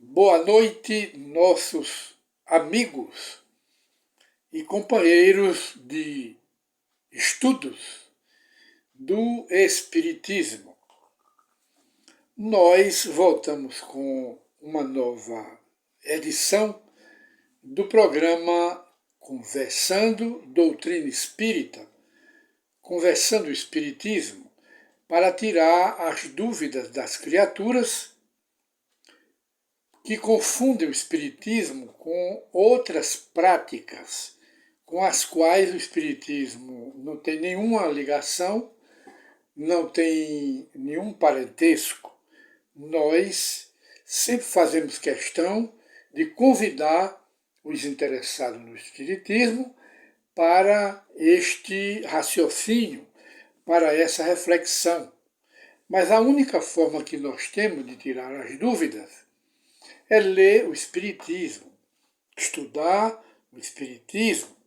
Boa noite, nossos amigos e companheiros de estudos do Espiritismo. Nós voltamos com uma nova edição do programa Conversando Doutrina Espírita, Conversando o Espiritismo, para tirar as dúvidas das criaturas que confundem o Espiritismo com outras práticas com as quais o Espiritismo não tem nenhuma ligação, não tem nenhum parentesco. Nós sempre fazemos questão de convidar os interessados no Espiritismo para este raciocínio, para essa reflexão. Mas a única forma que nós temos de tirar as dúvidas é ler o Espiritismo, estudar o Espiritismo.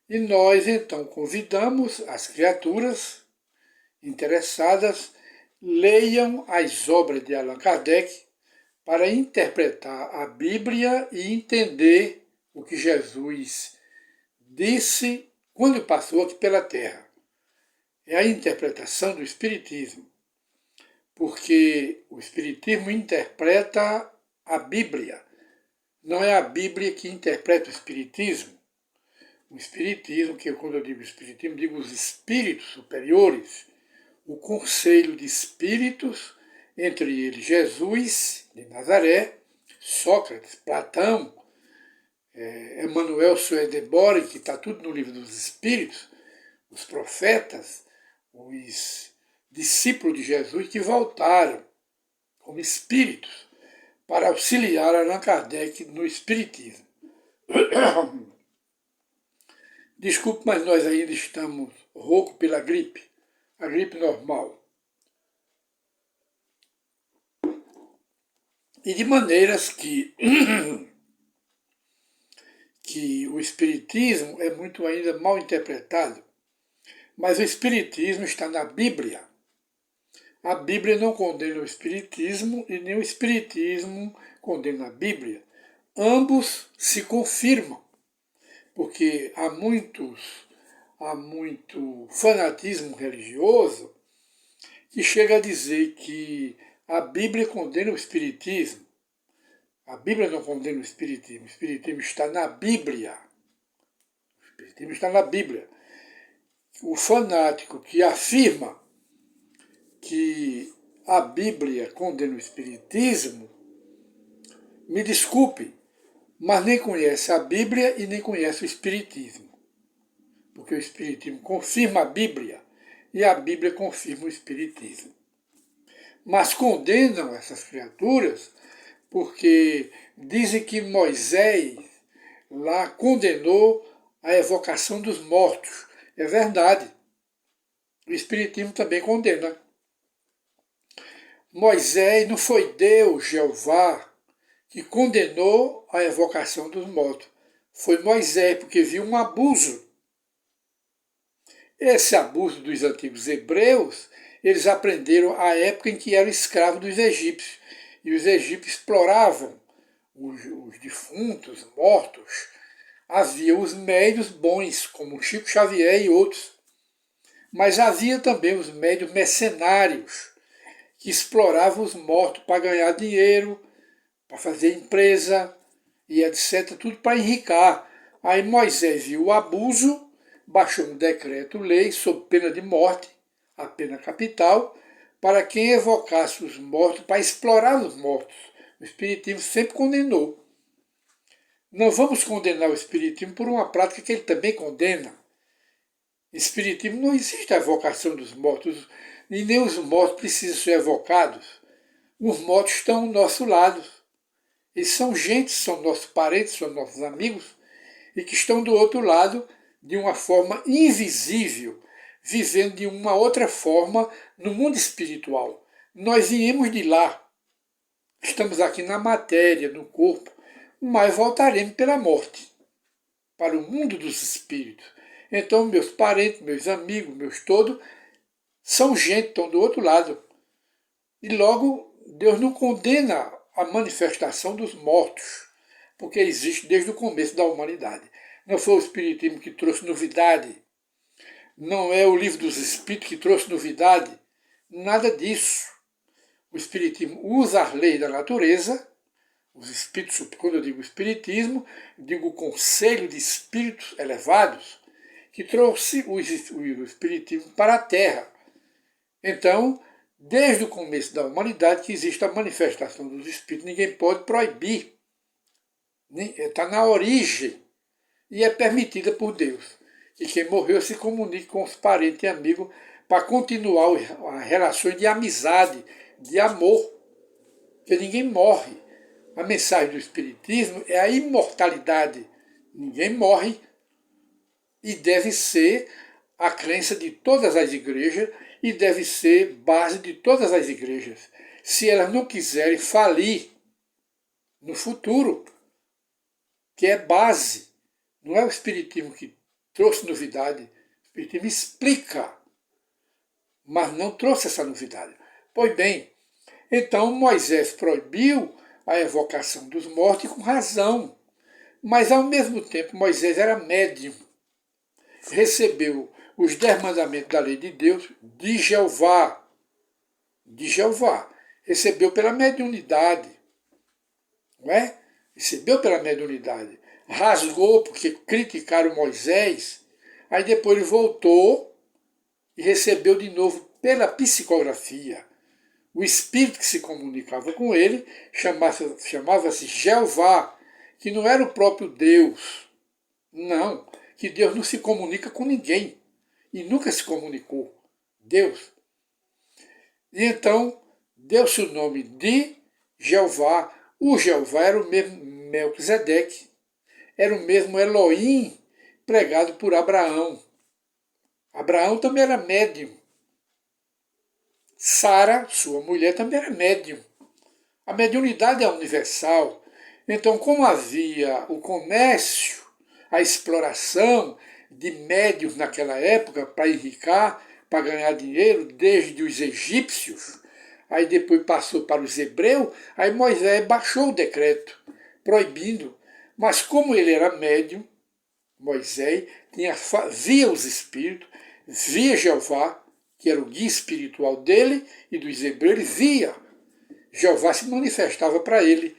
E nós então convidamos as criaturas interessadas, leiam as obras de Allan Kardec para interpretar a Bíblia e entender o que Jesus disse quando passou aqui pela Terra. É a interpretação do Espiritismo, porque o Espiritismo interpreta a Bíblia. Não é a Bíblia que interpreta o Espiritismo. O Espiritismo, que quando eu digo Espiritismo, digo os espíritos superiores, o conselho de espíritos, entre eles Jesus de Nazaré, Sócrates, Platão, Emmanuel Swedenborg, que está tudo no livro dos Espíritos, os profetas, os discípulos de Jesus que voltaram como espíritos para auxiliar Allan Kardec no Espiritismo. Desculpe, mas nós ainda estamos roucos pela gripe, a gripe normal. E de maneiras que o Espiritismo é muito ainda mal interpretado, mas o Espiritismo está na Bíblia. A Bíblia não condena o Espiritismo e nem o Espiritismo condena a Bíblia. Ambos se confirmam, porque há muito fanatismo religioso que chega a dizer que a Bíblia condena o Espiritismo. A Bíblia não condena o Espiritismo. O Espiritismo está na Bíblia. O Espiritismo está na Bíblia. O fanático que afirma que a Bíblia condena o Espiritismo, me desculpe, mas nem conhece a Bíblia e nem conhece o Espiritismo. Porque o Espiritismo confirma a Bíblia e a Bíblia confirma o Espiritismo. Mas condenam essas criaturas porque dizem que Moisés lá condenou a evocação dos mortos. É verdade. O Espiritismo também condena. Moisés não foi Deus, Jeová, que condenou a evocação dos mortos. Foi Moisés, porque viu um abuso. Esse abuso dos antigos hebreus, eles aprenderam à época em que eram escravos dos egípcios. E os egípcios exploravam os defuntos, mortos. Havia os médios bons, como Chico Xavier e outros. Mas havia também os médios mercenários, que exploravam os mortos para ganhar dinheiro, para fazer empresa e etc. Tudo para enricar. Aí Moisés viu o abuso, baixou um decreto-lei sob pena de morte, a pena capital, para quem evocasse os mortos, para explorar os mortos. O Espiritismo sempre condenou. Não vamos condenar o Espiritismo por uma prática que ele também condena. Espiritismo não existe a evocação dos mortos, e nem os mortos precisam ser evocados. Os mortos estão ao nosso lado. Eles são gente, são nossos parentes, são nossos amigos, e que estão do outro lado de uma forma invisível, vivendo de uma outra forma no mundo espiritual. Nós viemos de lá. Estamos aqui na matéria, no corpo, mas voltaremos pela morte, para o mundo dos espíritos. Então, meus parentes, meus amigos, meus todos, são gente, estão do outro lado. E logo, Deus não condena a manifestação dos mortos, porque existe desde o começo da humanidade. Não foi o Espiritismo que trouxe novidade, não é o Livro dos Espíritos que trouxe novidade, nada disso. O Espiritismo usa as leis da natureza, os espíritos, quando eu digo Espiritismo, digo o Conselho de Espíritos Elevados, que trouxe o Espiritismo para a Terra. Então, desde o começo da humanidade que existe a manifestação dos Espíritos, ninguém pode proibir. Está na origem e é permitida por Deus. Que quem morreu se comunique com os parentes e amigos para continuar as relações de amizade, de amor. Porque ninguém morre. A mensagem do Espiritismo é a imortalidade. Ninguém morre e deve ser a crença de todas as igrejas e deve ser base de todas as igrejas. Se elas não quiserem falir no futuro, que é base, não é o Espiritismo que trouxe novidade, o Espiritismo explica, mas não trouxe essa novidade. Pois bem, então Moisés proibiu a evocação dos mortos com razão, mas ao mesmo tempo Moisés era médium, recebeu os 10 mandamentos da lei de Deus de Jeová, recebeu pela mediunidade, não é? Recebeu pela mediunidade, rasgou porque criticaram Moisés, aí depois ele voltou e recebeu de novo pela psicografia. O espírito que se comunicava com ele chamava-se Jeová, que não era o próprio Deus. Não, que Deus não se comunica com ninguém e nunca se comunicou. Deus. E então deu-se o nome de Jeová. O Jeová era o mesmo Melquisedeque, era o mesmo Elohim pregado por Abraão. Abraão também era médium. Sara, sua mulher, também era médium. A mediunidade é universal. Então, como havia o comércio, a exploração de médiuns naquela época para enricar, para ganhar dinheiro, desde os egípcios, aí depois passou para os hebreus, aí Moisés baixou o decreto, proibindo. Mas como ele era médium, Moisés via os espíritos, via Jeová, que era o guia espiritual dele e dos hebreus, ele via. Jeová se manifestava para ele,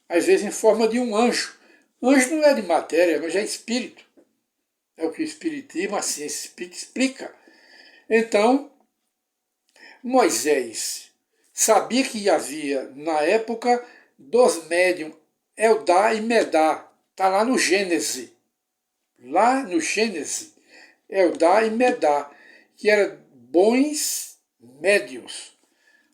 às vezes em forma de um anjo. Anjo não é de matéria, mas é espírito. É o que o espiritismo, a ciência espírita explica. Então, Moisés sabia que havia, na época, dos médiums, Eldá e Medá. Está lá no Gênesis. Lá no Gênesis, Eldá e Medá, que eram bons médiuns.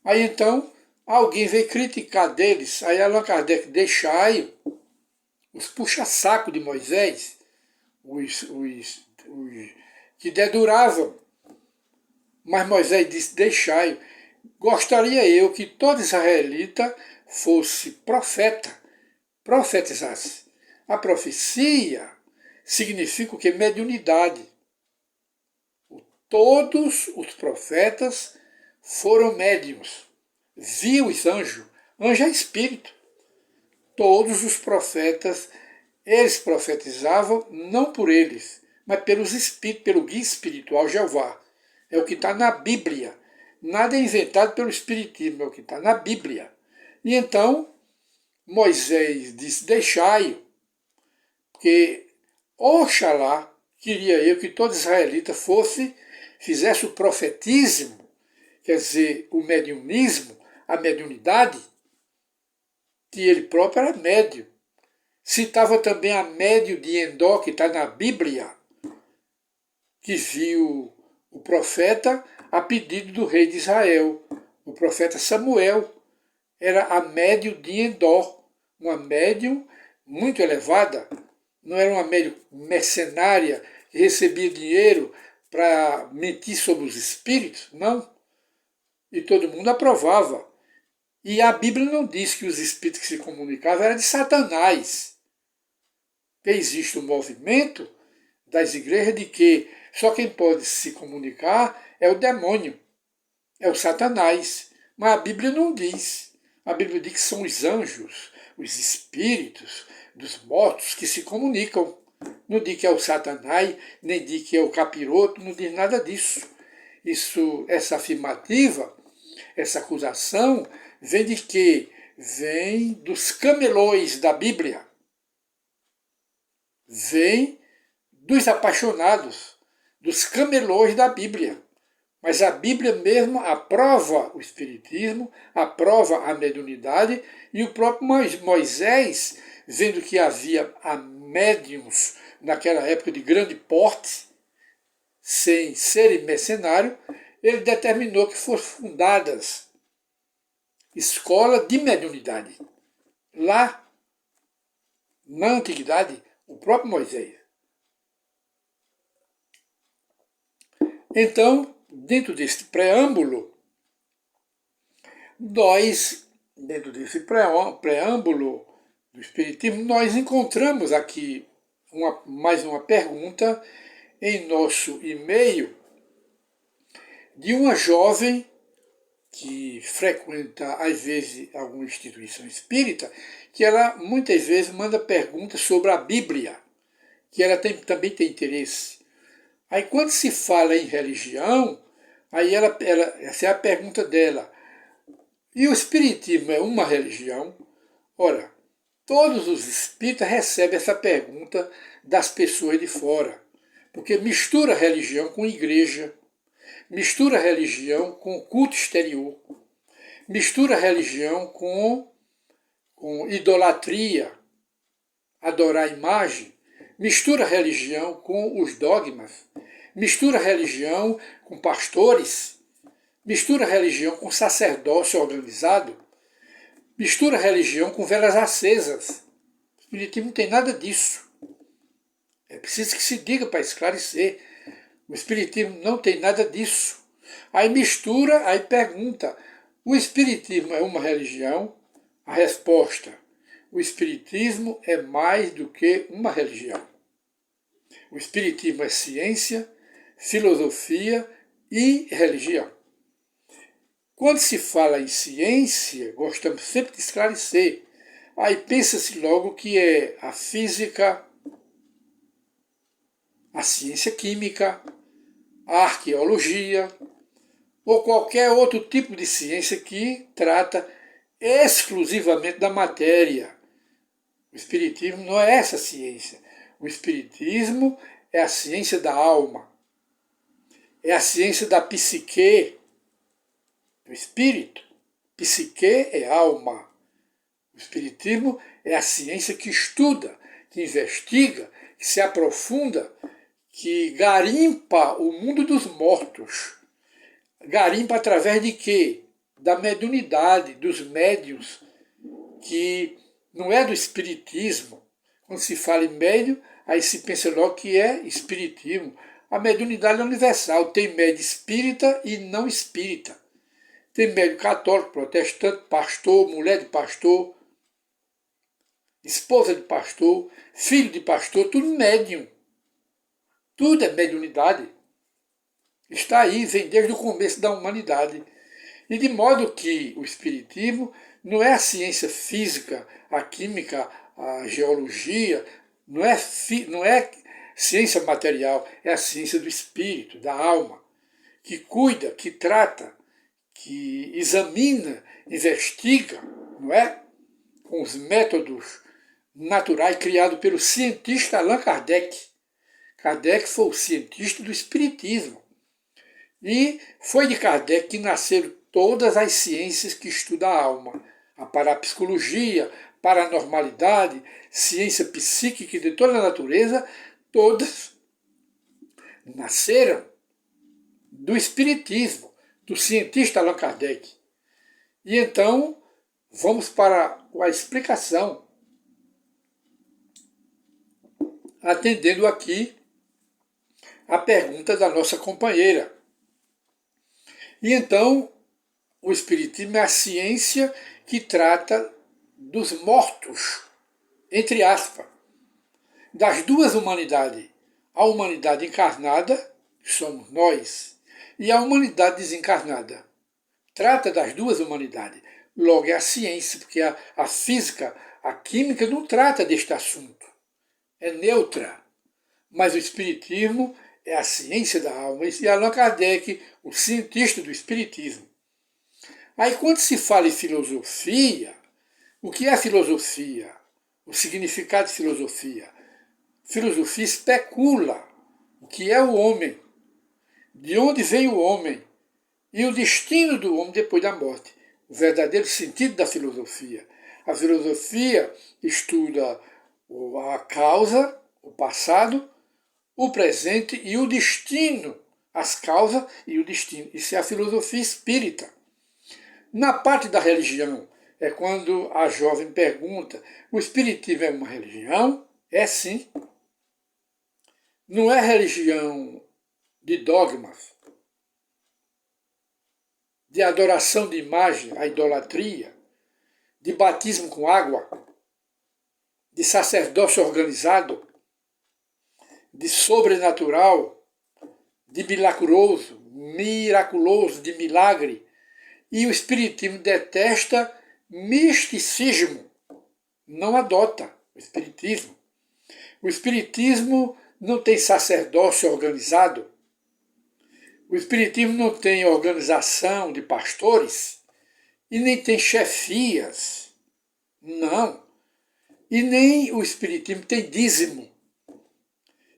Aí então, alguém veio criticar deles, aí Allan Kardec deixai os puxa-saco de Moisés, os que deduravam. Mas Moisés disse, deixai. Gostaria eu que todo israelita fosse profeta, profetizasse. A profecia significa o que? Mediunidade. Todos os profetas foram médiuns. Viu os anjos. Anjo é espírito. Todos os profetas, eles profetizavam não por eles, mas pelos espíritos, pelo guia espiritual Jeová. É o que está na Bíblia. Nada é inventado pelo Espiritismo, é o que está na Bíblia. E então, Moisés disse, deixai-o, porque oxalá queria eu que todo israelita fizesse o profetismo, quer dizer, o mediunismo, a mediunidade, que ele próprio era médio. Citava também a médio de Endó, que está na Bíblia, que viu o profeta a pedido do rei de Israel. O profeta Samuel era a médio de Endó, uma médium muito elevada. Não era uma médium mercenária que recebia dinheiro para mentir sobre os espíritos, não. E todo mundo aprovava. E a Bíblia não diz que os espíritos que se comunicavam eram de Satanás. Existe um movimento das igrejas de que só quem pode se comunicar é o demônio, é o Satanás. Mas a Bíblia não diz. A Bíblia diz que são os anjos, os espíritos dos mortos que se comunicam. Não diz que é o Satanás, nem diz que é o capiroto, não diz nada disso. Essa afirmativa, essa acusação, vem de quê? Vem dos camelões da Bíblia. Vem dos apaixonados, dos camelões da Bíblia. Mas a Bíblia mesmo aprova o espiritismo, aprova a mediunidade, e o próprio Moisés, vendo que havia médiuns naquela época de grande porte, sem serem mercenários, ele determinou que fossem fundadas escolas de mediunidade. Lá, na antiguidade, o próprio Moisés. Então, dentro deste preâmbulo, dentro desse preâmbulo do Espiritismo, nós encontramos aqui mais uma pergunta em nosso e-mail de uma jovem que frequenta, às vezes, alguma instituição espírita, que ela muitas vezes manda perguntas sobre a Bíblia, que ela também tem interesse. Aí quando se fala em religião, aí essa é a pergunta dela. E o Espiritismo é uma religião? Ora, todos os espíritas recebem essa pergunta das pessoas de fora, porque mistura religião com igreja, mistura religião com culto exterior, mistura religião com idolatria, adorar a imagem, mistura religião com os dogmas, mistura religião com pastores, mistura religião com sacerdócio organizado, mistura religião com velas acesas. O Espiritismo não tem nada disso. É preciso que se diga para esclarecer. O Espiritismo não tem nada disso. Aí mistura, aí pergunta, o Espiritismo é uma religião? A resposta, o Espiritismo é mais do que uma religião. O Espiritismo é ciência, filosofia e religião. Quando se fala em ciência, gostamos sempre de esclarecer. Aí pensa-se logo que é a física, a ciência química, a arqueologia, ou qualquer outro tipo de ciência que trata exclusivamente da matéria. O Espiritismo não é essa ciência. O Espiritismo é a ciência da alma, é a ciência da psique, do espírito. Psique é alma. O Espiritismo é a ciência que estuda, que investiga, que se aprofunda, que garimpa o mundo dos mortos. Garimpa através de quê? Da mediunidade, dos médiuns, que não é do espiritismo. Quando se fala em médium, aí se pensa logo que é espiritismo. A mediunidade é universal, tem médium espírita e não espírita. Tem médium católico, protestante, pastor, mulher de pastor, esposa de pastor, filho de pastor, tudo médium. Tudo é mediunidade. Está aí, vem desde o começo da humanidade. E de modo que o Espiritismo não é a ciência física, a química, a geologia, não é ciência material, é a ciência do espírito, da alma, que cuida, que trata, que examina, investiga, não é? Com os métodos naturais criados pelo cientista Allan Kardec. Kardec foi o cientista do espiritismo. E foi de Kardec que nasceram todas as ciências que estudam a alma. A parapsicologia, paranormalidade, ciência psíquica de toda a natureza, todas nasceram do espiritismo, do cientista Allan Kardec. E então, vamos para a explicação, atendendo aqui a pergunta da nossa companheira. E então, o Espiritismo é a ciência que trata dos mortos, entre aspas, das duas humanidades. A humanidade encarnada, que somos nós, e a humanidade desencarnada. Trata das duas humanidades. logo é a ciência, porque a física, a química não trata deste assunto, é neutra. Mas o espiritismo é a ciência da alma, e Allan Kardec, o cientista do espiritismo. Aí quando se fala em filosofia, o que é filosofia? O significado de filosofia? Filosofia especula o que é o homem, de onde vem o homem e o destino do homem depois da morte. O verdadeiro sentido da filosofia. A filosofia estuda a causa, o passado, o presente e o destino. As causas e o destino. Isso é a filosofia espírita. Na parte da religião, é quando a jovem pergunta: o espiritismo é uma religião? É sim. Não é religião de dogmas, de adoração de imagem, a idolatria, de batismo com água, de sacerdócio organizado, de sobrenatural, de miraculoso, de milagre. E o espiritismo detesta misticismo, não adota o espiritismo. O espiritismo não tem sacerdócio organizado. O espiritismo não tem organização de pastores e nem tem chefias. Não. E nem o espiritismo tem dízimo.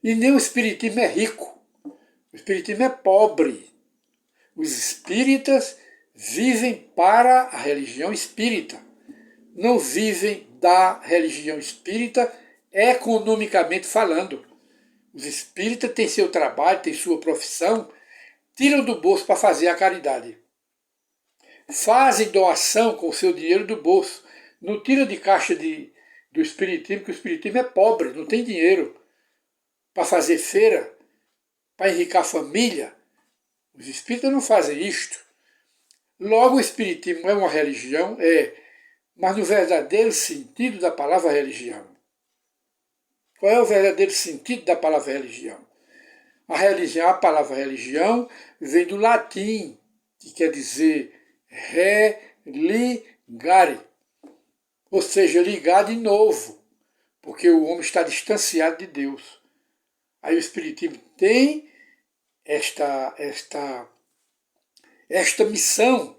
E nem o espiritismo é rico. O espiritismo é pobre. Os espíritas vivem para a religião espírita. Não vivem da religião espírita economicamente falando. Os espíritas têm seu trabalho, têm sua profissão, tiram do bolso para fazer a caridade. Fazem doação com o seu dinheiro do bolso. Não tiram de caixa do espiritismo, porque o espiritismo é pobre, não tem dinheiro para fazer feira, para enriquecer a família. Os espíritas não fazem isto. Logo, o espiritismo é uma religião, mas no verdadeiro sentido da palavra religião. Qual é o verdadeiro sentido da palavra religião? A palavra religião vem do latim, que quer dizer religare, ou seja, ligar de novo, porque o homem está distanciado de Deus. Aí o espiritismo tem esta missão.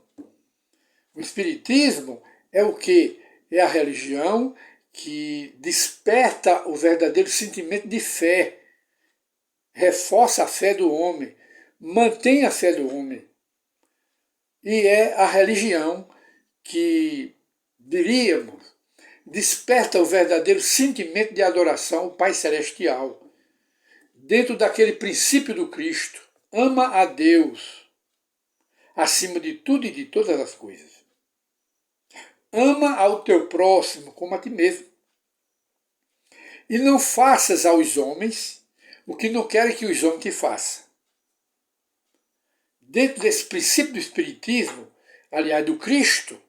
O espiritismo é o quê? É a religião que desperta o verdadeiro sentimento de fé, reforça a fé do homem, mantém a fé do homem. E é a religião que, diríamos, desperta o verdadeiro sentimento de adoração ao Pai Celestial, dentro daquele princípio do Cristo: ama a Deus acima de tudo e de todas as coisas. Ama ao teu próximo como a ti mesmo. E não faças aos homens o que não querem que os homens te façam. Dentro desse princípio do Espiritismo, aliás, do Cristo,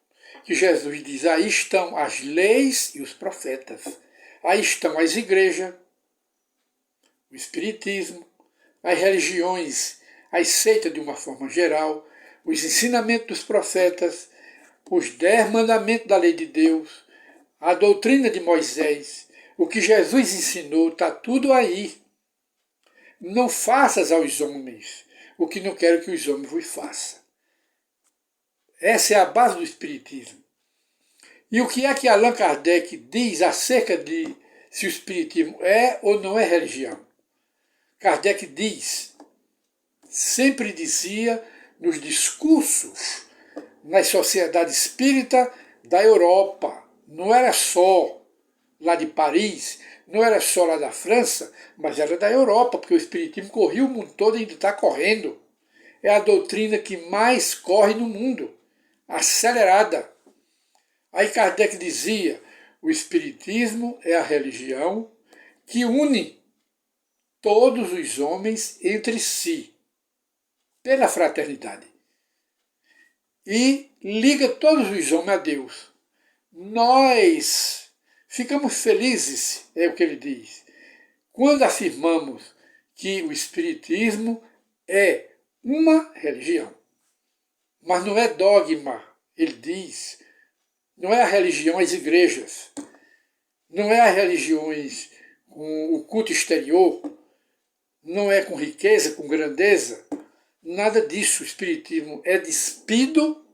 que Jesus diz: aí estão as leis e os profetas, aí estão as igrejas, o Espiritismo, as religiões, as seitas de uma forma geral, os ensinamentos dos profetas, os 10 mandamentos da lei de Deus, a doutrina de Moisés, o que Jesus ensinou, está tudo aí. Não faças aos homens o que não quero que os homens vos façam. Essa é a base do Espiritismo. E o que é que Allan Kardec diz acerca de se o Espiritismo é ou não é religião? Kardec diz, sempre dizia nos discursos nas sociedades espíritas da Europa, não era só lá de Paris, não era só lá da França, mas era da Europa, porque o Espiritismo corria o mundo todo e ainda está correndo. É a doutrina que mais corre no mundo, acelerada. Aí Kardec dizia: o Espiritismo é a religião que une todos os homens entre si, pela fraternidade, e liga todos os homens a Deus. Nós ficamos felizes, é o que ele diz, quando afirmamos que o Espiritismo é uma religião. Mas não é dogma, ele diz, não é a religião às igrejas, não é as religiões com o culto exterior, não é com riqueza, com grandeza, nada disso. O Espiritismo é despido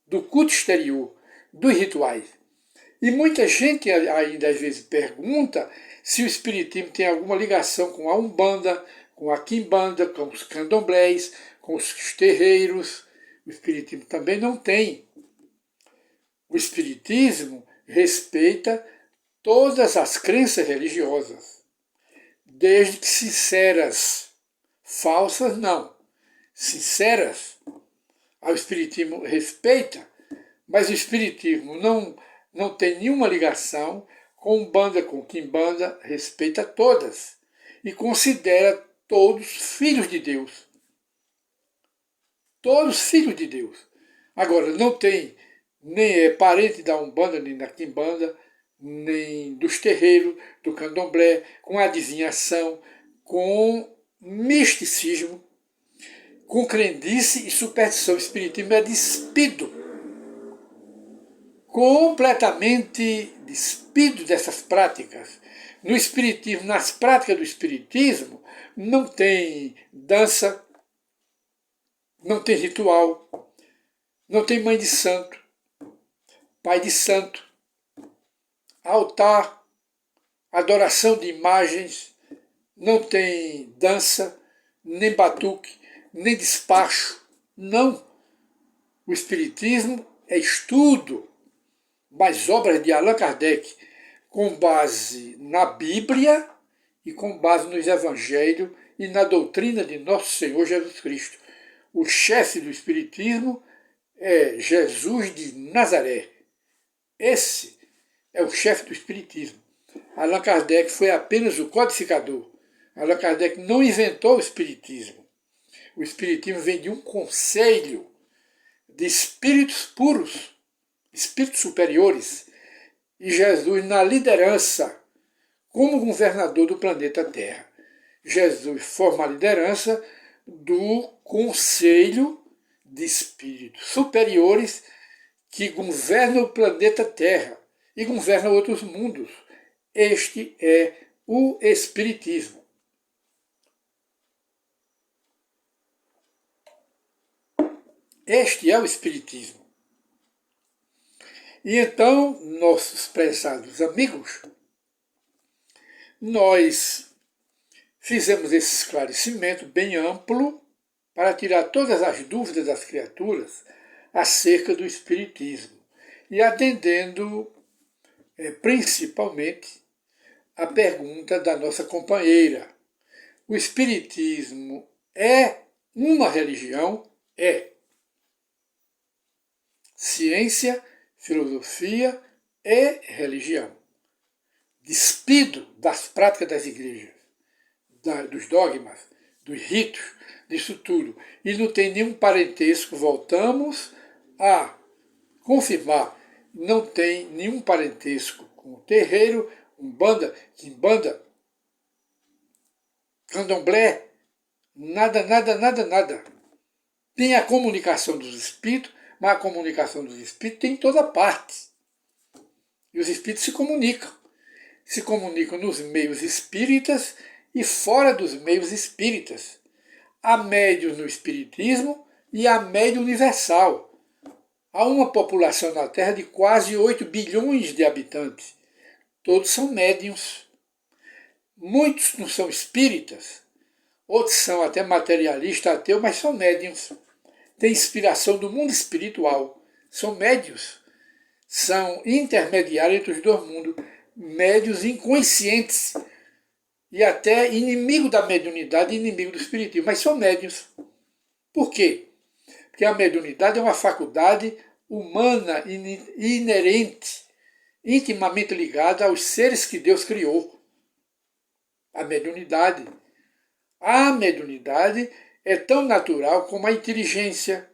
do culto exterior, dos rituais. E muita gente ainda às vezes pergunta se o Espiritismo tem alguma ligação com a Umbanda, com a Quimbanda, com os candomblés, com os terreiros. O Espiritismo também não tem. O Espiritismo respeita todas as crenças religiosas, desde que sinceras. Falsas, não. Sinceras, o Espiritismo respeita, mas o Espiritismo não tem nenhuma ligação com Umbanda, com Quimbanda, respeita todas e considera todos filhos de Deus. Todos filhos de Deus. Agora, não tem nem é parente da Umbanda, nem da Quimbanda, nem dos terreiros, do candomblé, com adivinhação, com misticismo, com crendice e superstição. O Espiritismo é despido, completamente despido dessas práticas. No Espiritismo, nas práticas do Espiritismo, não tem dança, não tem ritual, não tem mãe de santo, pai de santo, altar, adoração de imagens, não tem dança, nem batuque, nem despacho. Não. O Espiritismo é estudo, mas obras de Allan Kardec, com base na Bíblia e com base nos Evangelhos e na doutrina de nosso Senhor Jesus Cristo. O chefe do Espiritismo é Jesus de Nazaré. Esse é o chefe do Espiritismo. Allan Kardec foi apenas o codificador. Allan Kardec não inventou o Espiritismo. O Espiritismo vem de um conselho de espíritos puros, espíritos superiores, e Jesus na liderança como governador do planeta Terra. Jesus forma a liderança do conselho de espíritos superiores que governam o planeta Terra e governam outros mundos. Este é o Espiritismo. Este é o Espiritismo. E então, nossos prezados amigos, nós fizemos esse esclarecimento bem amplo para tirar todas as dúvidas das criaturas acerca do Espiritismo e atendendo principalmente a pergunta da nossa companheira. O Espiritismo é uma religião? É. Ciência, filosofia e religião. Despido das práticas das igrejas, dos dogmas, dos ritos, disso tudo. E não tem nenhum parentesco, voltamos a confirmar, não tem nenhum parentesco com o terreiro, Umbanda, Quimbanda, Candomblé, nada, nada, nada, nada. Tem a comunicação dos espíritos, mas a comunicação dos espíritos tem em toda parte. E os espíritos se comunicam. Se comunicam nos meios espíritas e fora dos meios espíritas. Há médiuns no espiritismo e há médium universal. Há uma população na Terra de quase 8 bilhões de habitantes. Todos são médiuns. Muitos não são espíritas, outros são até materialistas, ateus, mas são médiuns. Têm inspiração do mundo espiritual. São médiuns. São intermediários entre os dois mundos. Médiuns inconscientes. E até inimigo da mediunidade e inimigo do espiritismo. Mas são médiuns. Por quê? Porque a mediunidade é uma faculdade humana inerente, intimamente ligada aos seres que Deus criou. A mediunidade. A mediunidade é tão natural como a inteligência,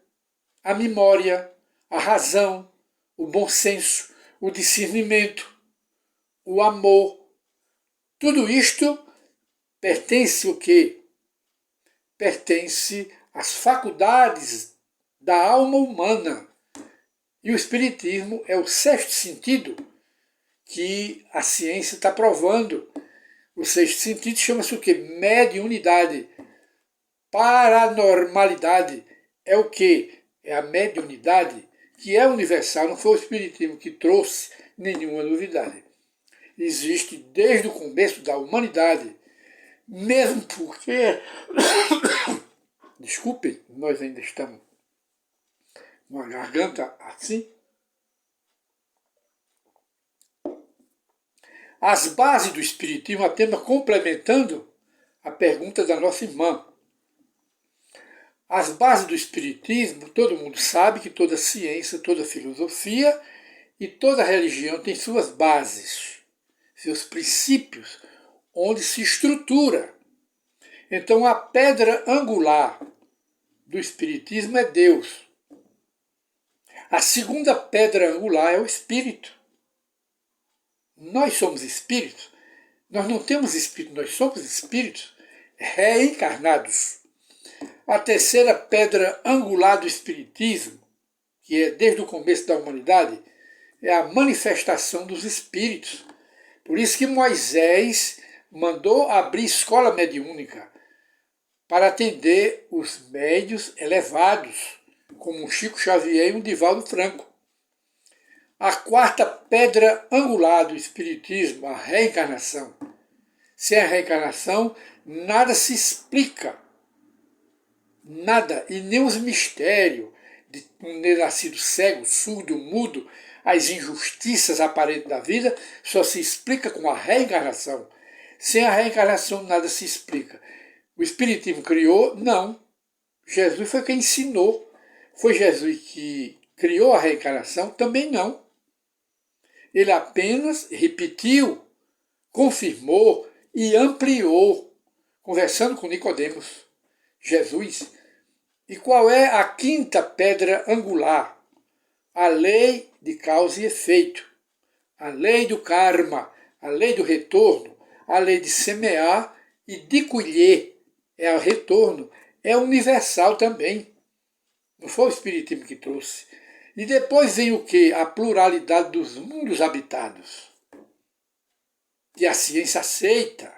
a memória, a razão, o bom senso, o discernimento, o amor. Tudo isto pertence o quê? Pertence às faculdades da alma humana. E o Espiritismo é o sexto sentido que a ciência está provando. O sexto sentido chama-se o quê? Mediunidade. Paranormalidade é o quê? É a mediunidade, que é universal, não foi o Espiritismo que trouxe nenhuma novidade. Existe desde o começo da humanidade, mesmo porque, desculpem, nós ainda estamos com a garganta assim. As bases do Espiritismo, a tema complementando a pergunta da nossa irmã. As bases do Espiritismo, todo mundo sabe que toda ciência, toda filosofia e toda religião tem suas bases, seus princípios, onde se estrutura. Então a pedra angular do Espiritismo é Deus. A segunda pedra angular é o Espírito. Nós somos espíritos. Nós não temos espírito, nós somos espíritos reencarnados. A terceira pedra angular do Espiritismo, que é desde o começo da humanidade, é a manifestação dos espíritos. Por isso que Moisés mandou abrir escola mediúnica para atender os médios elevados, como o Chico Xavier e o Divaldo Franco. A quarta pedra angular do Espiritismo, a reencarnação. Sem a reencarnação, nada se explica. Nada, e nem os mistérios de ter nascido cego, surdo, mudo, as injustiças aparentes da vida, só se explica com a reencarnação. Sem a reencarnação, nada se explica. O Espiritismo criou? Não. Jesus foi quem ensinou. Foi Jesus que criou a reencarnação? Também não. Ele apenas repetiu, confirmou e ampliou, conversando com Nicodemos. Jesus. E qual é a quinta pedra angular? A lei de causa e efeito. A lei do karma, a lei do retorno, a lei de semear e de colher. É o retorno. É universal também. Não foi o Espiritismo que trouxe. E depois vem o quê? A pluralidade dos mundos habitados. E a ciência aceita.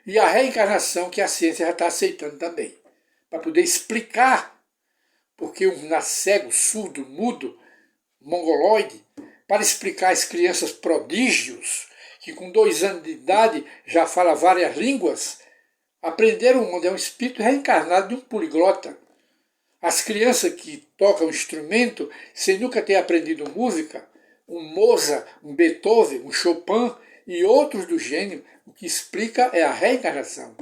E a reencarnação que a ciência já está aceitando também. Para poder explicar porque um nasce cego, surdo, mudo, mongoloide, para explicar às crianças prodígios, que com 2 anos de idade já fala várias línguas, aprenderam onde é um espírito reencarnado de um poliglota. As crianças que tocam instrumento sem nunca ter aprendido música, um Mozart, um Beethoven, um Chopin e outros do gênero, o que explica é a reencarnação.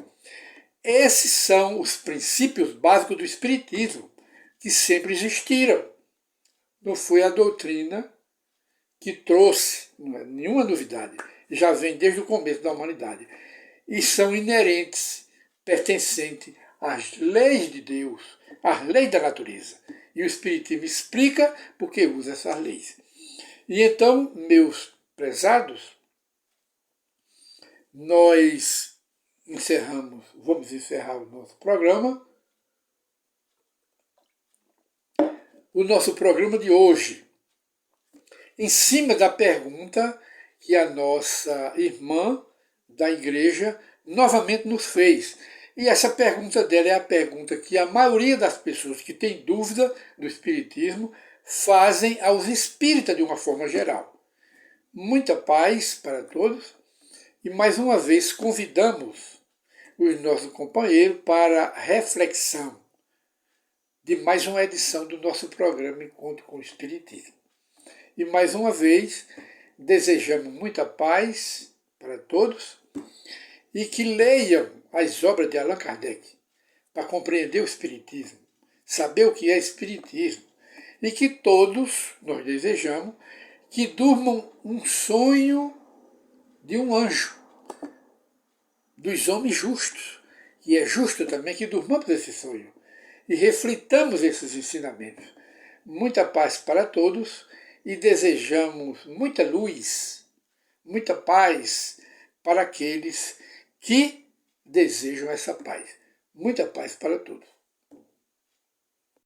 Esses são os princípios básicos do Espiritismo, que sempre existiram. Não foi a doutrina que trouxe, não é nenhuma novidade, já vem desde o começo da humanidade. E são inerentes, pertencentes às leis de Deus, às leis da natureza. E o Espiritismo explica porque usa essas leis. E então, meus prezados, nós vamos encerrar o nosso programa. O nosso programa de hoje, em cima da pergunta que a nossa irmã da igreja novamente nos fez. E essa pergunta dela é a pergunta que a maioria das pessoas que tem dúvida do Espiritismo fazem aos espíritas de uma forma geral. Muita paz para todos e mais uma vez convidamos os nossos companheiros para a reflexão de mais uma edição do nosso programa Encontro com o Espiritismo. E mais uma vez desejamos muita paz para todos e que leiam as obras de Allan Kardec para compreender o Espiritismo, saber o que é Espiritismo e que todos, nós desejamos, que durmam um sonho de um anjo, dos homens justos, e é justo também que durmamos esse sonho e reflitamos esses ensinamentos. Muita paz para todos e desejamos muita luz, muita paz para aqueles que desejam essa paz. Muita paz para todos.